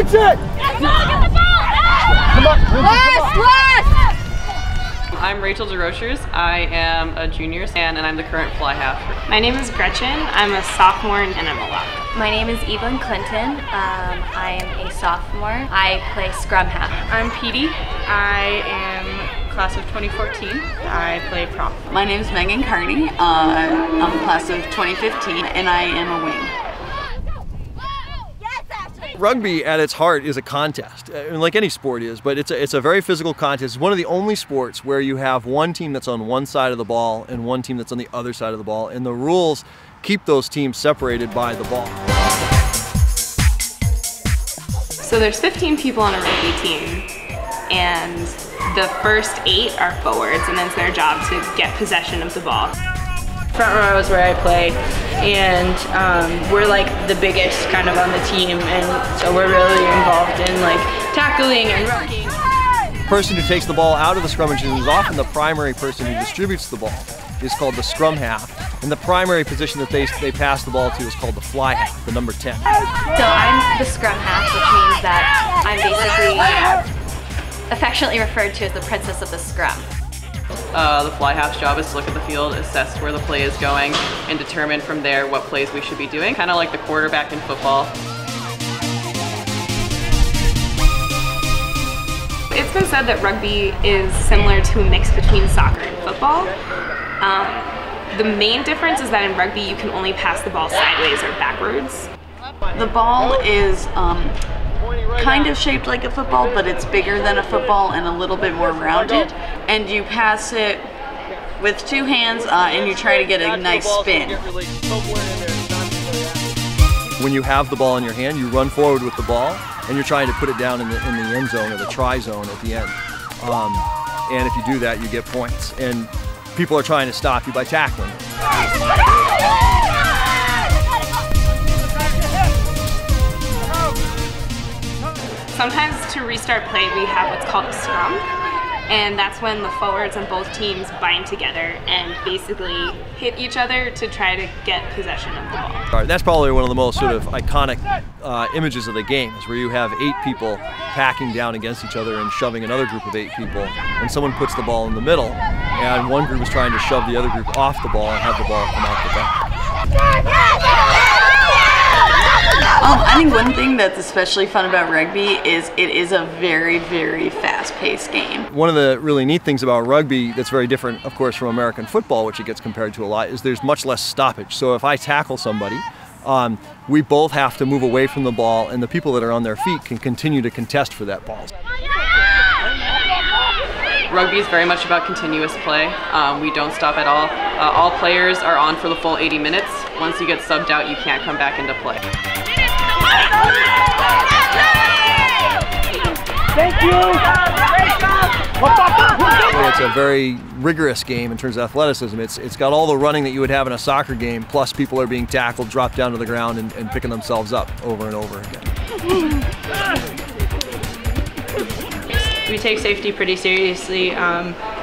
Fix it! Come on. Last! I'm Rachel DeRochers. I am a junior and I'm the current fly half. My name is Gretchen. I'm a sophomore and I'm a lock. My name is Evelyn Clinton. I am a sophomore. I play scrum half. I'm Petey. I am class of 2014. I play prop. My name is Megan Carney. I'm class of 2015 and I am a wing. Rugby at its heart is a contest, like any sport is, but it's a very physical contest. It's one of the only sports where you have one team that's on one side of the ball and one team that's on the other side of the ball, and the rules keep those teams separated by the ball. So there's 15 people on a rugby team, and the first 8 are forwards, and then it's their job to get possession of the ball. Front row is where I play, and we're like the biggest kind of on the team, and so we're really involved in like tackling and rucking. The person who takes the ball out of the scrummage is often the primary person who distributes the ball. Is called the scrum half, and the primary position that they pass the ball to is called the fly half, the number 10. So I'm the scrum half, which means that I'm basically affectionately referred to as the princess of the scrum. The fly half's job is to look at the field, assess where the play is going, and determine from there what plays we should be doing. Kind of like the quarterback in football. It's been said that rugby is similar to a mix between soccer and football. The main difference is that in rugby you can only pass the ball sideways or backwards. The ball is kind of shaped like a football, but it's bigger than a football and a little bit more rounded. And you pass it with 2 hands and you try to get a nice spin. When you have the ball in your hand, you run forward with the ball and you're trying to put it down in the end zone or the try zone at the end. And if you do that, you get points. And people are trying to stop you by tackling. Sometimes to restart play we have what's called a scrum, and that's when the forwards on both teams bind together and basically hit each other to try to get possession of the ball. That's probably one of the most sort of iconic images of the game, is where you have 8 people packing down against each other and shoving another group of 8 people, and someone puts the ball in the middle, and one group is trying to shove the other group off the ball and have the ball come out the back. I think one thing that's especially fun about rugby is it is a very, very fast-paced game. One of the really neat things about rugby that's very different, of course, from American football, which it gets compared to a lot, is there's much less stoppage. So if I tackle somebody, we both have to move away from the ball, and the people that are on their feet can continue to contest for that ball. Rugby is very much about continuous play. We don't stop at all. All players are on for the full 80 minutes. Once you get subbed out, you can't come back into play. Thank you! It's a very rigorous game in terms of athleticism. It's got all the running that you would have in a soccer game, plus people are being tackled, dropped down to the ground, and picking themselves up over and over again. We take safety pretty seriously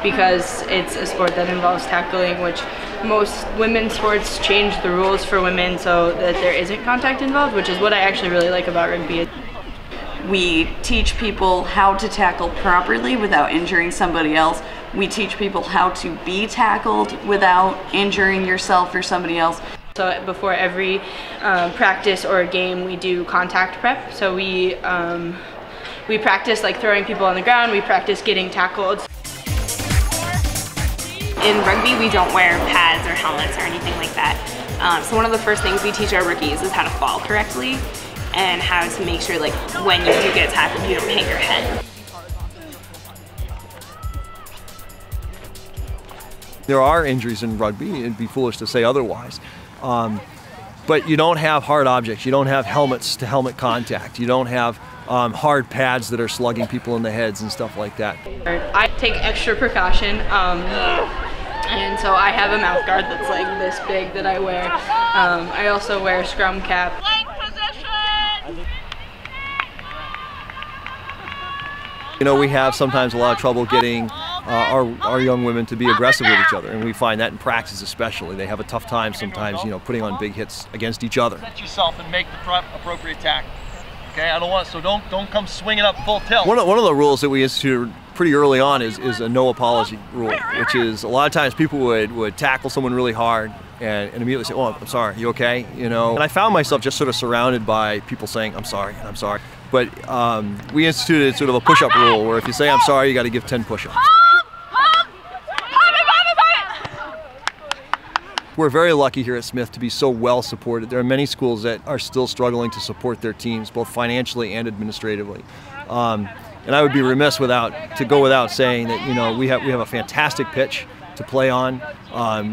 because it's a sport that involves tackling, which most women's sports change the rules for women so that there isn't contact involved, which is what I actually really like about rugby. We teach people how to tackle properly without injuring somebody else. We teach people how to be tackled without injuring yourself or somebody else. So before every practice or game, we do contact prep. So we practice like throwing people on the ground, we practice getting tackled. In rugby we don't wear pads or helmets or anything like that. So one of the first things we teach our rookies is how to fall correctly and how to make sure, like, when you do get tackled, you don't hit your head. There are injuries in rugby, it'd be foolish to say otherwise. But you don't have hard objects, you don't have helmets to helmet contact, you don't have hard pads that are slugging people in the heads and stuff like that. I take extra precaution, and so I have a mouth guard that's like this big that I wear. I also wear a scrum cap. You know, we have sometimes a lot of trouble getting our young women to be aggressive with each other, and we find that in practice especially. They have a tough time sometimes, you know, putting on big hits against each other. Set yourself and make the appropriate tackle. okay? I don't want, so don't come swinging up full tilt. One of the rules that we instituted pretty early on is a no apology rule, which is a lot of times people would tackle someone really hard and immediately say, oh, I'm sorry, you okay? You know, and I found myself just sort of surrounded by people saying, I'm sorry. But we instituted sort of a push-up rule where if you say I'm sorry, you got to give 10 push-ups. We're very lucky here at Smith to be so well supported. There are many schools that are still struggling to support their teams, both financially and administratively. And I would be remiss to go without saying that, you know, we have a fantastic pitch to play on.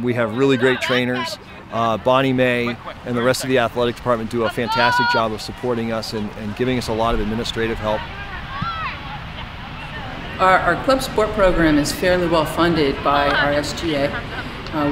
We have really great trainers. Bonnie May and the rest of the athletic department do a fantastic job of supporting us and giving us a lot of administrative help. Our club sport program is fairly well funded by our SGA.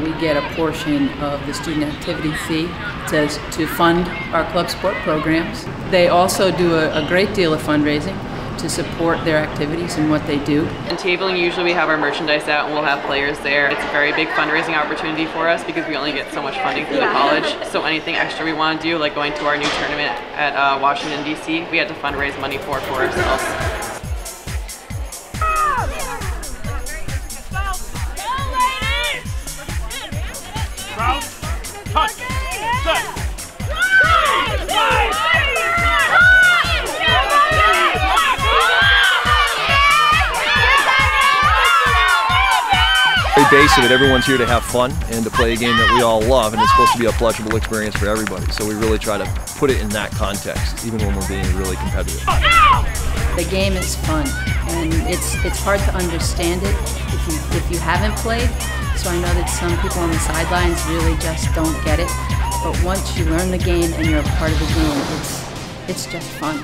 We get a portion of the student activity fee to fund our club sport programs. They also do a great deal of fundraising to support their activities and what they do. In tabling, usually we have our merchandise out and we'll have players there. It's a very big fundraising opportunity for us because we only get so much funding through the college. So anything extra we want to do, like going to our new tournament at Washington, D.C., we had to fundraise money for ourselves. Base of it, everyone's here to have fun and to play a game that we all love, and it's supposed to be a pleasurable experience for everybody. So we really try to put it in that context, even when we're being really competitive. The game is fun, and it's hard to understand it if you haven't played. So I know that some people on the sidelines really just don't get it. But once you learn the game and you're a part of the game, it's just fun.